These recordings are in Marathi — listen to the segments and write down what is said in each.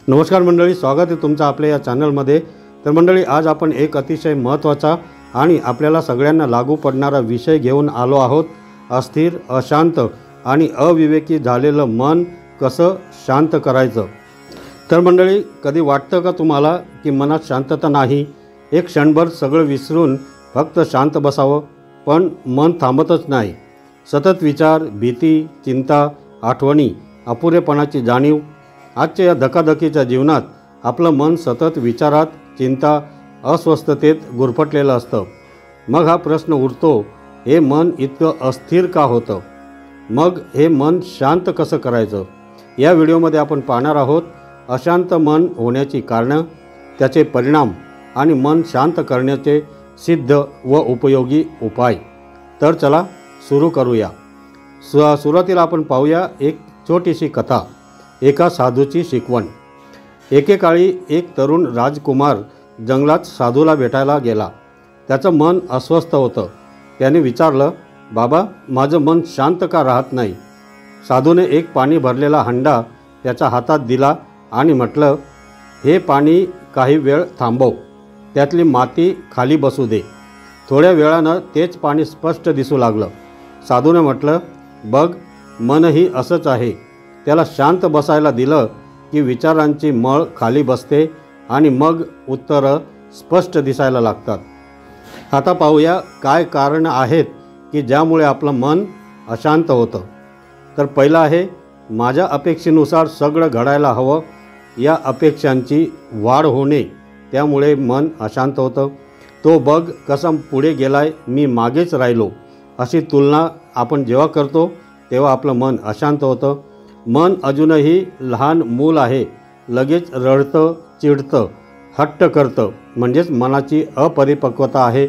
नमस्कार मंडळी, स्वागत आहे तुमचं आपल्या या चॅनलमध्ये। तर मंडळी, आज आपण एक अतिशय महत्त्वाचा आणि आपल्याला सगळ्यांना लागू पडणारा विषय घेऊन आलो आहोत। अस्थिर, अशांत आणि अविवेकी झालेलं मन कसं शांत करायचं। तर मंडळी, कधी वाटतं का तुम्हाला की मनात शांतता नाही, एक क्षणभर सगळं विसरून फक्त शांत बसावं, पण मन थांबतच नाही। सतत विचार, भीती, चिंता, आठवणी, अपुरेपणाची जाणीव। आजच्या या धकाधकीच्या जीवनात आपलं मन सतत विचारात, चिंता, अस्वस्थतेत गुरफटलेलं असतं। मग हा प्रश्न उरतो, हे मन इतकं अस्थिर का होतं? मग हे मन शांत कसं करायचं? या व्हिडिओमध्ये आपण पाहणार आहोत अशांत मन होण्याची कारणं, त्याचे परिणाम आणि मन शांत करण्याचे सिद्ध व उपयोगी उपाय। तर चला सुरू करूया। सुरुवातीला आपण पाहूया एक छोटीशी कथा, एका साधूची शिकवण। एकेकाळी एक तरुण राजकुमार जंगलात साधूला भेटायला गेला। त्याचं मन अस्वस्थ होतं। त्याने विचारलं, बाबा, माझं मन शांत का राहत नाही? साधूने एक पाणी भरलेला हंडा त्याच्या हातात दिला आणि म्हटलं, हे पाणी काही वेळ थांबव, त्यातली माती खाली बसू दे। थोड्या वेळानं तेच पाणी स्पष्ट दिसू लागलं। साधूने म्हटलं, बघ, मनही असंच आहे, त्याला शांत बसायला दिलं की विचारांची मळ खाली बसते आणि मग उत्तरं स्पष्ट दिसायला लागतात। आता पाहूया काय कारणं आहेत की ज्यामुळे आपलं मन अशांत होतं। तर पहिलं आहे, माझ्या अपेक्षेनुसार सगळं घडायला हवं, या अपेक्षांची वाढ होणे, त्यामुळे मन अशांत होतं। तो बघ कसा पुढे गेलाय, मी मागेच राहिलो, अशी तुलना आपण जेव्हा करतो तेव्हा आपलं मन अशांत होतं। मन अजूनही लहान मूल आहे, लगेच रडतं, चिडतं, हट्ट करतं, म्हणजेच मनाची अपरिपक्वता आहे।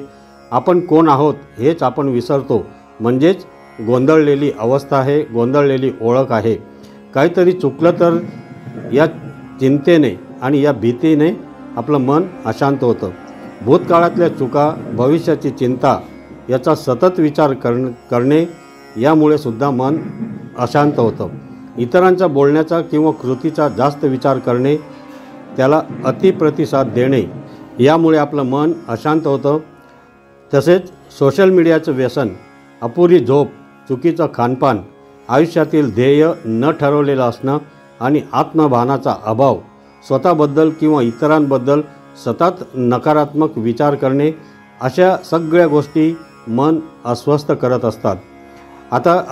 आपण कोण आहोत हेच आपण विसरतो, म्हणजेच गोंधळलेली अवस्था आहे, गोंधळलेली ओळख आहे। काहीतरी चुकलं तर या चिंतेने आणि या भीतीने आपलं मन अशांत होतं। भूतकाळातल्या चुका, भविष्याची चिंता याचा सतत विचार करणे, यामुळे सुद्धा मन अशांत होतं। इतरांच्या बोलण्याचा किंवा कृतीचा जास्त विचार करणे, त्याला अतिप्रतिसाद देणे, यामुळे आपलं मन अशांत होतं। तसेच सोशल मीडियाचं व्यसन, अपुरी झोप, चुकीचं खानपान, आयुष्यातील ध्येय न ठरवलेलं असणं आणि आत्मभानाचा अभाव, स्वतःबद्दल किंवा इतरांबद्दल सतत नकारात्मक विचार करणे, अशा सगळ्या गोष्टी मन अस्वस्थ करत असतात। आता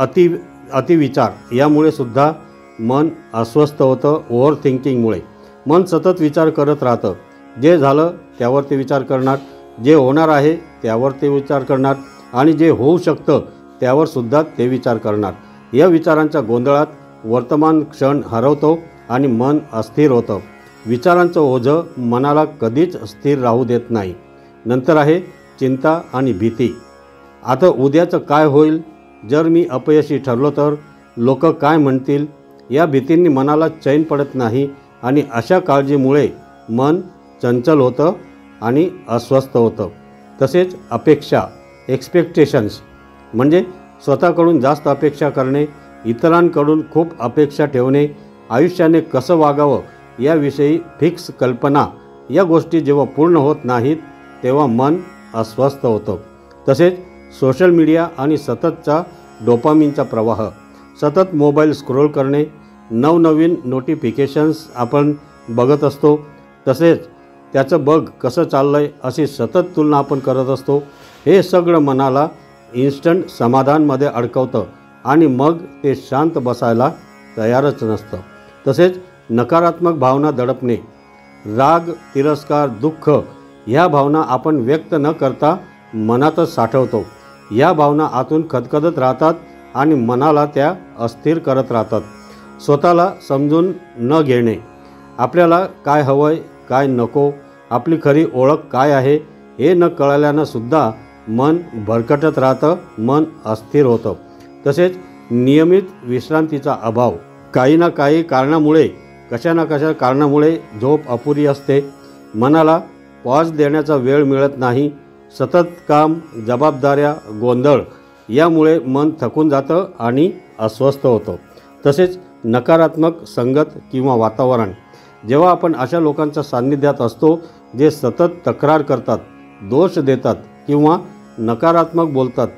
अतिविचार यामुळे सुद्धा मन अस्वस्थ होतं। ओव्हर थिंकिंगमुळे मन सतत विचार करत राहतं। जे झालं त्यावर ते विचार करणार, जे होणार आहे त्यावर ते विचार करणार आणि जे होऊ शकतं त्यावर सुद्धा ते विचार करणार। या विचारांच्या गोंधळात वर्तमान क्षण हरवतो आणि मन अस्थिर होतं। विचारांचं ओझं मनाला कधीच स्थिर राहू देत नाही। नंतर आहे चिंता आणि भीती। आता उद्याचं काय होईल? जर मी अपयशी ठरलो तर? लोक काय म्हणतील? या भीतींनी मनाला चैन पडत नाही आणि अशा काळजीमुळे मन चंचल होतं आणि अस्वस्थ होतं। तसेच अपेक्षा, एक्सपेक्टेशन्स, म्हणजे स्वतःकडून जास्त अपेक्षा करणे, इतरांकडून खूप अपेक्षा ठेवणे, आयुष्याने कसं वागावं याविषयी फिक्स कल्पना, या गोष्टी जेव्हा पूर्ण होत नाहीत तेव्हा मन अस्वस्थ होतं। तसेच सोशल मीडिया आणि सततचा डोपामिनचा प्रवाह, सतत मोबाईल स्क्रोल करणे, नवनवीन नोटिफिकेशन्स आपण बघत असतो, तसेच त्याचं बघ कसं चाललं आहे अशी सतत तुलना आपण करत असतो। हे सगळं मनाला इन्स्टंट समाधानमध्ये अडकवतं आणि मग ते शांत बसायला तयारच नसतं। तसेच नकारात्मक भावना दडपणे, राग, तिरस्कार, दुःख, ह्या भावना आपण व्यक्त न करता मनातच साठवतो। या भावना आतून खदखदत राहतात आणि मनाला त्या अस्थिर करत राहतात। स्वतःला समजून न घेणे, आपल्याला काय हवंय, काय नको, आपली खरी ओळख काय आहे हे न कळल्यानं सुद्धा मन भरकटत राहतं, मन अस्थिर होतं। तसेच नियमित विश्रांतीचा अभाव, काही ना काही कारणामुळे, कशा ना कशा कारणामुळे झोप अपुरी असते, मनाला पॉज देण्याचा वेळ मिळत नाही, सतत काम, जबाबदाऱ्या, गोंधळ, यामुळे मन थकून जातं आणि अस्वस्थ होतं। तसेच नकारात्मक संगत किंवा वातावरण, जेव्हा आपण अशा लोकांच्या सान्निध्यात असतो जे सतत तक्रार करतात, दोष देतात किंवा नकारात्मक बोलतात,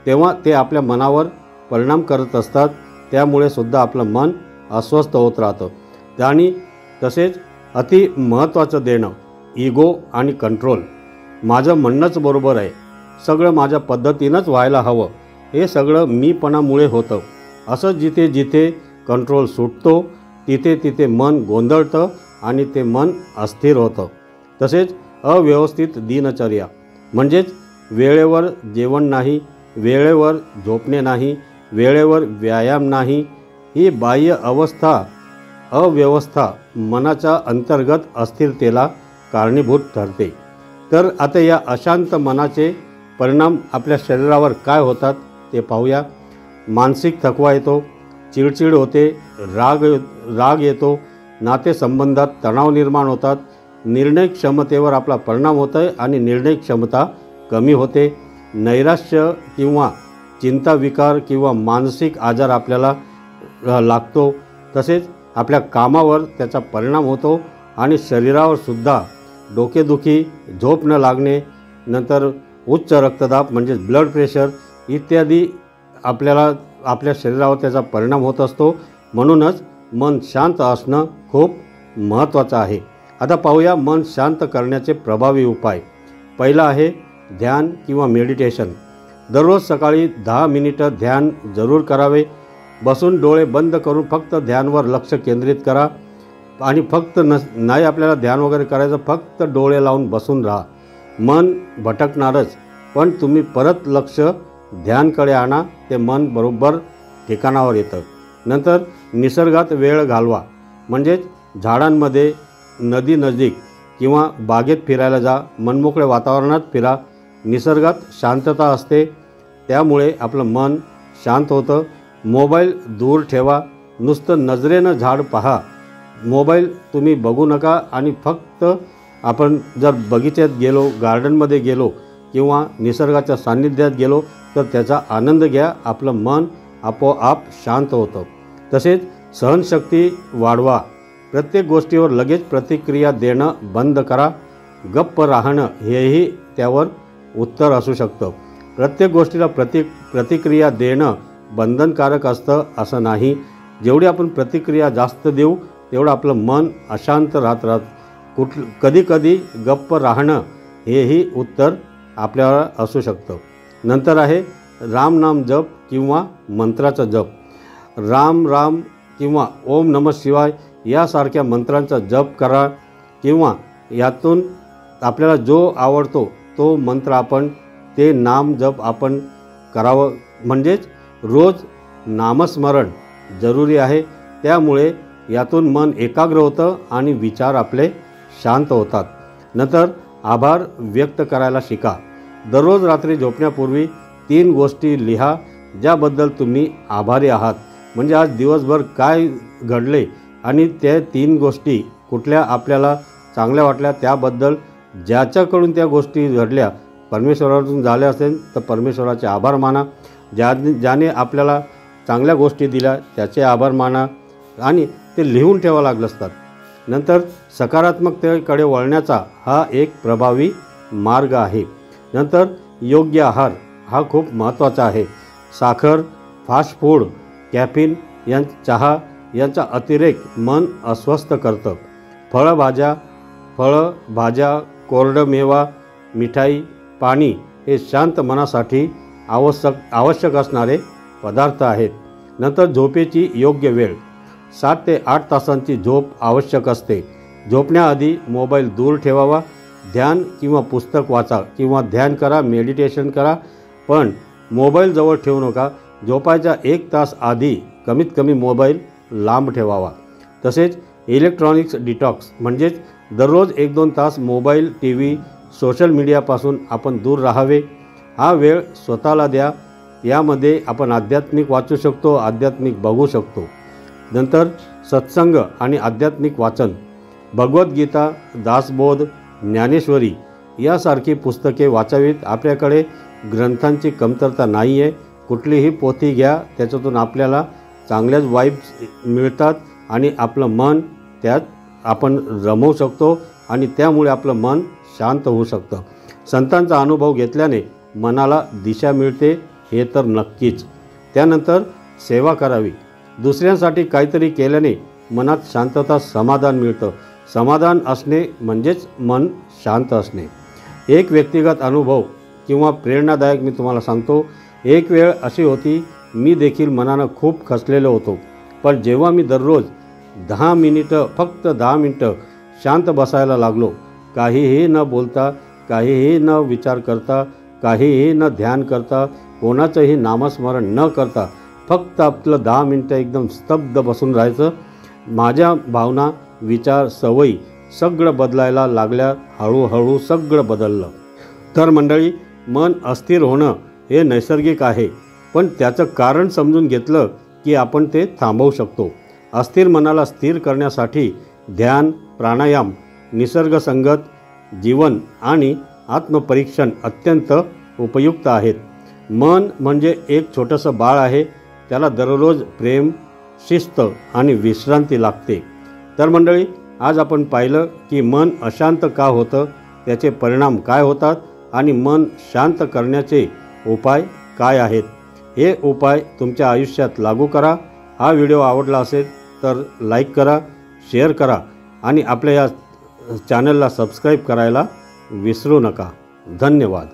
तेव्हा ते आपल्या मनावर परिणाम करत असतात. त्यामुळे सुद्धा आपलं मन अस्वस्थ होत राहतं. आणि तसेच अति महत्त्वाचं देणं इगो आणि कंट्रोल. माझं म्हणणंच बरोबर आहे, सगळं माझ्या पद्धतीनंच व्हायला हवं, हे सगळं मीपणामुळे होतं. असं जिथे जिथे कंट्रोल सुटतो तिथे तिथे मन गोंधळतं आणि ते मन अस्थिर होतं. तसेच अव्यवस्थित दिनचर्या म्हणजेच वेळेवर जेवण नाही, वेळेवर झोपणे नाही, वेळेवर व्यायाम नाही, ही बाह्य अव्यवस्था मनाच्या अंतर्गत अस्थिरतेला कारणीभूत ठरते. तर आता या अशांत मनाचे परिणाम आपल्या शरीरावर काय होतात ते पाहूया. मानसिक थकवा येतो, चिडचिड होते, राग येतो, नातेसंबंधात तणाव निर्माण होतात, निर्णय क्षमतेवर आपला परिणाम होतो आहे आणि निर्णय क्षमता कमी होते. नैराश्य किंवा चिंता विकार किंवा मानसिक आजार आपल्याला लागतो. तसेच आपल्या कामावर त्याचा परिणाम होतो आणि शरीरावर सुद्धा डोकेदुखी, झोप न लागणे, नंतर उच्च रक्तदाब म्हणजे ब्लड प्रेशर इत्यादी आपल्या शरीरावर त्याचा परिणाम होत असतो. म्हणूनच मन शांत असणं खूप महत्त्वाचं आहे. आता पाहूया मन शांत करण्याचे प्रभावी उपाय. पहिला आहे ध्यान किंवा मेडिटेशन. दररोज सकाळी 10 मिनिटं ध्यान जरूर करावे. बसून डोळे बंद करून फक्त ध्यानवर लक्ष केंद्रित करा आणि फक्त नाही आपल्याला ध्यान वगैरे करायचं, फक्त डोळे लावून बसून राहा. मन भटकणारच, पण तुम्ही परत लक्ष ध्यानकडे आणा, ते मन बरोबर ठिकाणावर येतं. नंतर निसर्गात वेळ घालवा, म्हणजेच झाडांमध्ये, नदी नजीक किंवा बागेत फिरायला जा, मनमोकळ्या वातावरणात फिरा. निसर्गात शांतता असते, त्यामुळे आपलं मन शांत होतं. मोबाईल दूर ठेवा, नुसतं नजरेनं झाड पहा, मोबाईल तुम्ही बघू नका. आणि फक्त आपण जर बगीच्यात गेलो, गार्डनमध्ये गेलो किंवा निसर्गाच्या सान्निध्यात गेलो तर त्याचा आनंद घ्या, आपलं मन आपोआप शांत होतं. तसेच सहनशक्ती वाढवा. प्रत्येक गोष्टीवर लगेच प्रतिक्रिया देणं बंद करा. गप्प राहणं हेही त्यावर उत्तर असू शकतं. प्रत्येक गोष्टीला प्रतिक्रिया देणं बंधनकारक असतं असं नाही. जेवढी आपण प्रतिक्रिया जास्त देऊ तेवढं आपलं मन अशांत राहत कधी गप्प राहणं हेही उत्तर आपल्याला असू शकतं. नंतर आहे रामनाम जप किंवा मंत्राचा जप. राम राम किंवा ओम नमः शिवाय यासारख्या मंत्रांचा जप करा किंवा यातून आपल्याला जो आवडतो तो मंत्र आपण ते नाम जप आपण करावं. म्हणजेच रोज नामस्मरण जरुरी आहे. त्यामुळे यातून मन एकाग्र होतं आणि विचार आपले शांत होतात. नंतर आभार व्यक्त करायला शिका. दररोज रात्री झोपण्यापूर्वी 3 गोष्टी लिहा ज्याबद्दल तुम्ही आभारी आहात. म्हणजे आज दिवसभर काय घडले आणि त्या 3 गोष्टी कुठल्या आपल्याला चांगल्या वाटल्या त्याबद्दल, ज्याच्याकडून त्या गोष्टी घडल्या परमेश्वरातून झाल्या असेल तर परमेश्वराचे आभार माना. ज्याने आपल्याला चांगल्या गोष्टी दिल्या त्याचे आभार माना आणि ते लिहून ठेवावं लागलं असतात. नंतर सकारात्मकतेकडे वळण्याचा हा एक प्रभावी मार्ग आहे. नंतर योग्य आहार हा खूप महत्त्वाचा आहे. साखर, फास्ट फूड, कॅफिन चहा यांचा अतिरेक मन अस्वस्थ करतं. फळं, भाज्या, कोरडं मेवा, मिठाई, पाणी हे शांत मनासाठी आवश्यक असणारे पदार्थ आहेत. नंतर झोपेची योग्य वेळ. 7 ते 8 तासांची झोप आवश्यक असते. झोपण्याआधी मोबाईल दूर ठेवावा. ध्यान किंवा पुस्तक वाचा किंवा ध्यान करा, मेडिटेशन करा, पण मोबाईल जवळ ठेवू नका. झोपायच्या 1 तास आधी कमीत कमी मोबाईल लांब ठेवावा. तसेच इलेक्ट्रॉनिक्स डिटॉक्स म्हणजेच दररोज 1-2 तास मोबाईल, TV, सोशल मीडियापासून आपण दूर राहावे. हा वेळ स्वतःला द्या. यामध्ये आपण आध्यात्मिक वाचू शकतो, आध्यात्मिक बघू शकतो. नंतर सत्संग आणि आध्यात्मिक वाचन. भगवद्गीता, दासबोध, ज्ञानेश्वरी यासारखी पुस्तके वाचावीत. आपल्याकडे ग्रंथांची कमतरता नाही आहे. कुठलीही पोथी घ्या, त्याच्यातून आपल्याला चांगल्याच वाईब्स मिळतात आणि आपलं मन त्यात आपण रमवू शकतो आणि त्यामुळे आपलं मन शांत होऊ शकतं. संतांचा अनुभव घेतल्याने मनाला दिशा मिळते हे तर नक्कीच. त्यानंतर सेवा करावी. दुसऱ्यांसाठी काहीतरी केल्याने मनात शांतता, समाधान मिळतं. समाधान असणे म्हणजेच मन शांत असणे. एक व्यक्तिगत अनुभव किंवा प्रेरणादायक मी तुम्हाला सांगतो. एक वेळ अशी होती, मी देखील मनानं खूप खचलेलो होतो. पण जेव्हा मी दररोज 10 मिनिटं, फक्त 10 मिनिटं शांत बसायला लागलो, काहीही न बोलता, काहीही न विचार करता, काहीही न ध्यान करता, कोणाचंही नामस्मरण न करता फक्त आपलं 10 मिनिटं एकदम स्तब्ध बसून राहायचं, माझ्या भावना, विचार, सवयी सगळं बदलायला लागल्या. हळूहळू सगळं बदललं. तर मंडळी, मन अस्थिर होणं हे नैसर्गिक आहे, पण त्याचं कारण समजून घेतलं की आपण ते थांबवू शकतो. अस्थिर मनाला स्थिर करण्यासाठी ध्यान, प्राणायाम, निसर्गसंगत जीवन आणि आत्मपरीक्षण अत्यंत उपयुक्त आहेत. मन म्हणजे एक छोटंसं बाळ आहे. त्याला दररोज प्रेम, शिस्त आणि विश्रांती लागते. तर मंडळी, आज आपण पाहिलं की मन अशांत का होतं, त्याचे परिणाम काय होतात आणि मन शांत करण्याचे उपाय काय आहेत. हे उपाय तुमच्या आयुष्यात लागू करा. हा व्हिडिओ आवडला असेल तर लाईक करा, शेअर करा आणि आपल्या या चॅनलला सबस्क्राईब करायला विसरू नका. धन्यवाद.